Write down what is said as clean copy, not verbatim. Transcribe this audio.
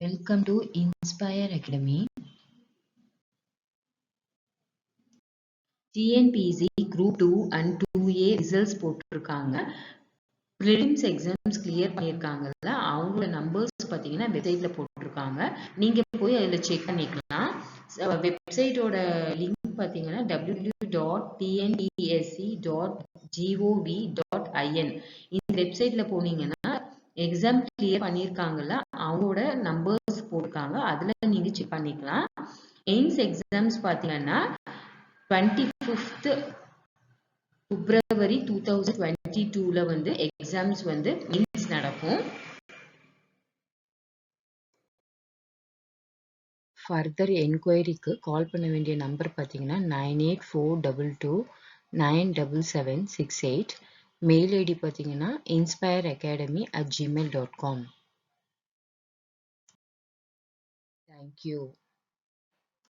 Welcome to Inspire Academy. Tnpsc Group 2 and 2A results போட்டிருக்காங்க. prelims exams clear பண்ணியிருக்காங்கல்ல, அவங்களோட numbers பார்த்தீங்கன்னா வெப்சைட்ல போட்டிருக்காங்க. நீங்க போய் அதில் செக் பண்ணிக்கலாம். வெப்சைட்டோட லிங்க் பார்த்தீங்கன்னா www.tnpsc.gov.in. இந்த வெப்சைட்ல போனீங்கன்னா எக்ஸாம் கிளியர் பண்ணியிருக்காங்கல்ல, அவங்களோட நம்பர்ஸ் போட்டிருக்காங்க. அதில் நீங்க செக் பண்ணிக்கலாம். எய்ம்ஸ் எக்ஸாம்ஸ் பார்த்தீங்கன்னா 25th February 2022 வந்து எக்ஸாம்ஸ் வந்து மெயின்ஸ் நடக்கும். ஃபர்தர் என்கொயரிக்கு கால் பண்ண வேண்டிய நம்பர் பார்த்தீங்கன்னா 9842297768. மெயில் ஐடி பார்த்தீங்கன்னா inspireacadamii@gmail.com. Thank you.